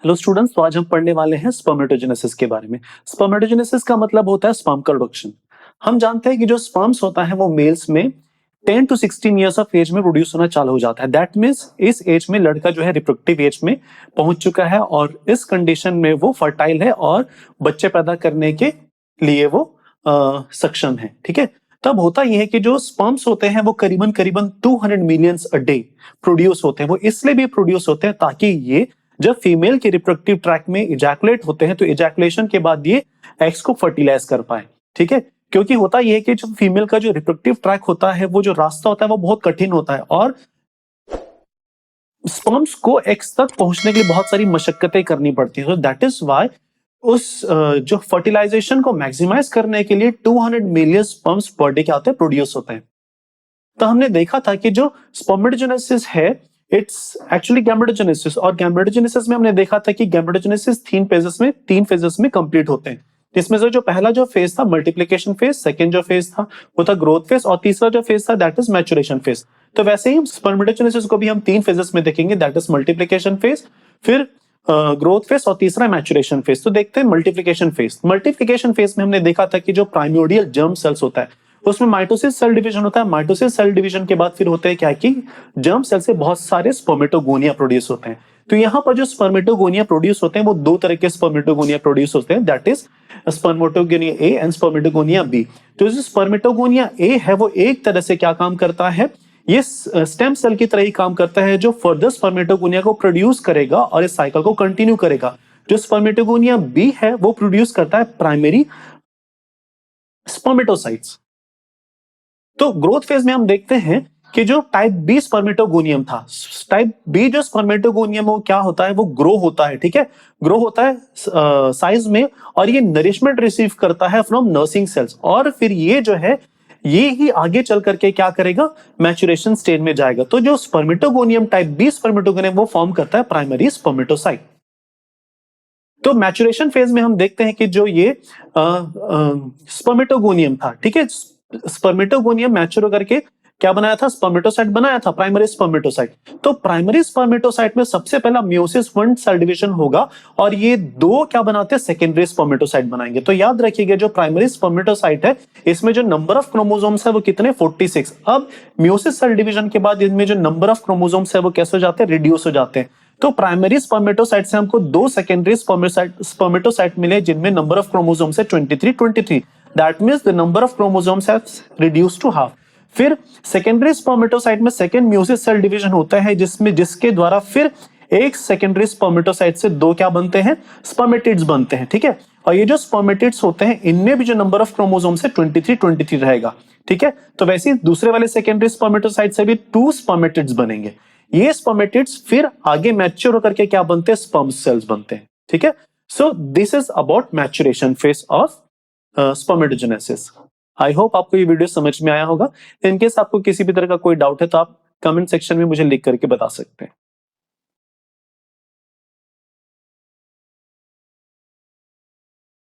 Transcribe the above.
Hello students, तो आज हम पढ़ने वाले हैं स्पर्मेटोजेनेसिस के बारे में। स्पर्मेटोजेनेसिस का मतलब होता है स्पर्म का प्रोडक्शन। हम जानते हैं कि जो स्पर्म्स होता है वो मेल्स में 10 to 16 ईयर्स ऑफ एज में प्रोड्यूस होना चालू हो जाता है। दैट मीन्स इस एज में लड़का जो है रिप्रोडक्टिव एज में पहुंच चुका है और इस कंडीशन में वो फर्टाइल है और बच्चे पैदा करने के लिए वो सक्षम है। ठीक है, तब होता यह है कि जो स्पर्म्स होते हैं वो करीबन करीबन 200 मिलियंस अ डे प्रोड्यूस होते हैं। वो इसलिए भी प्रोड्यूस होते हैं ताकि ये जब फीमेल के रिप्रोडक्टिव ट्रैक में इजैकुलेट होते हैं तो इजैकुलेशन के बाद ये एग्स को फर्टिलाइज कर पाए। ठीक है, क्योंकि होता यह है कि जो फीमेल का जो रिप्रोडक्टिव ट्रैक होता है वो जो रास्ता होता है वो बहुत कठिन होता है और स्पर्म्स को एग्स तक पहुंचने के लिए बहुत सारी मशक्कतें करनी पड़ती है। दैट इज वाई उस जो फर्टिलाइजेशन को मैक्सिमाइज करने के लिए 200 मिलियन स्पर्म्स पर डे क्या होते हैं, प्रोड्यूस होते हैं। तो हमने देखा था कि जो स्पर्मेटोजेनेसिस है इट्स एक्चुअली गैमेटोजेनेसिस, और गैमेटोजेनेसिस में हमने देखा था कि गैमेटोजेनेसिस तीन फेजेस में कंप्लीट होते हैं। जिसमें से जो पहला जो फेज था मल्टीप्लिकेशन फेज, सेकंड जो फेज था वो था ग्रोथ फेज और तीसरा जो फेज था दैट इज मैचुरेशन फेज। तो वैसे ही स्पर्मेटोजेनेसिस को भी हम तीन फेजेस में देखेंगे, दैट इज मल्टीप्लिकेशन फेज, फिर ग्रोथ फेज और तीसरा मैचुरेशन फेज। तो देखते हैं मल्टीप्लिकेशन फेज। मल्टीप्लिकेशन फेज में हमने देखा था कि जो प्राइमोर्डियल जर्म सेल्स होता है उसमें माइटोसिस सेल डिवीजन होता है। माइटोसिस सेल डिवीजन के बाद फिर होता है क्या कि जर्म सेल से बहुत सारे स्पर्मेटोगोनिया प्रोड्यूस होते हैं। तो यहाँ पर जो स्पर्मेटोगोनिया प्रोड्यूस होते हैं वो दो तरह के स्पर्मेटोगोनिया प्रोड्यूस होते हैं, that is spermatogonia A and spermatogonia B. तो जो स्पर्मेटोगोनिया ए है वो एक तरह से क्या काम करता है, ये स्टेम सेल की तरह ही काम करता है जो फर्दर स्पर्मेटोगोनिया को प्रोड्यूस करेगा और इस साइकिल को कंटिन्यू करेगा। जो स्पर्मेटोगोनिया बी है वो प्रोड्यूस करता है प्राइमरी स्पर्मेटोसाइट्स। तो ग्रोथ फेज में हम देखते हैं कि जो टाइप बी स्पर्मेटोगोनियम था, टाइप बी जो स्पर्मेटोगोनियम वो क्या होता है, वो ग्रो होता है। ठीक है, ग्रो होता है साइज में और ये नरिशमेंट रिसीव करता है फ्रॉम नर्सिंग सेल्स और फिर ये जो है ये ही आगे चल करके क्या करेगा, मैचुरेशन स्टेज में जाएगा। तो जो स्पर्मेटोगोनियम टाइप बी स्पर्मेटोगोनियम वो फॉर्म करता है प्राइमरी स्पर्मेटोसाइट। तो मैचुरेशन फेज में हम देखते हैं कि जो ये स्पर्मेटोगोनियम था, ठीक है, स्पर्मेटोगोनियम मैच्योर करके क्या बनाया था, स्पर्मेटोसाइट बनाया था, प्राइमरी स्पर्मेटोसाइट। तो प्राइमरी स्पर्मेटोसाइट में सबसे पहला मियोसिस वन सेल डिवीजन होगा और ये दो क्या बनाते हैं, सेकेंडरी स्पर्मेटोसाइट बनाएंगे। तो याद रखिएगा जो प्राइमरी स्पर्मेटोसाइट है इसमें जो नंबर ऑफ क्रोमोसोम्स है वो कितने, 46। अब मियोसिस सेल डिवीजन के बाद इनमें जो नंबर ऑफ क्रोमोसोम्स है वो कैसे हो जाते हैं, रिड्यूस हो जाते हैं। तो प्राइमरी स्पर्मेटोसाइट से हमको दो सेकेंडरी स्पर्मेटोसाइट मिले जिनमें नंबर ऑफ क्रोमोसोम्स है 23। That means the number of chromosomes have reduced to half. फिर सेकेंडरी स्पर्मेटोसाइट में सेकेंड मियोसिस सेल डिवीजन होता है जिसके द्वारा फिर एक सेकेंडरी स्पर्मेटोसाइट से दो क्या बनते हैं, स्पर्मेटिड्स बनते हैं। ठीक है, और ये जो स्पर्मेटिड्स होते हैं इनमें भी जो नंबर ऑफ क्रोमोसोम्स है 23 रहेगा। ठीक है, तो वैसे ही दूसरे वाले सेकेंडरी स्पर्मेटोसाइट से भी 2 स्पर्मेटिड्स बनेंगे। ये स्पर्मेटिड्स फिर आगे मैच्योर होकर के क्या बनते हैं, स्पर्म सेल्स बनते हैं। ठीक है, so this is about maturation phase of spermatogenesis. I hope आपको ये वीडियो समझ में आया होगा। इनकेस आपको किसी भी तरह का कोई डाउट है तो आप कमेंट सेक्शन में मुझे लिख करके बता सकते हैं।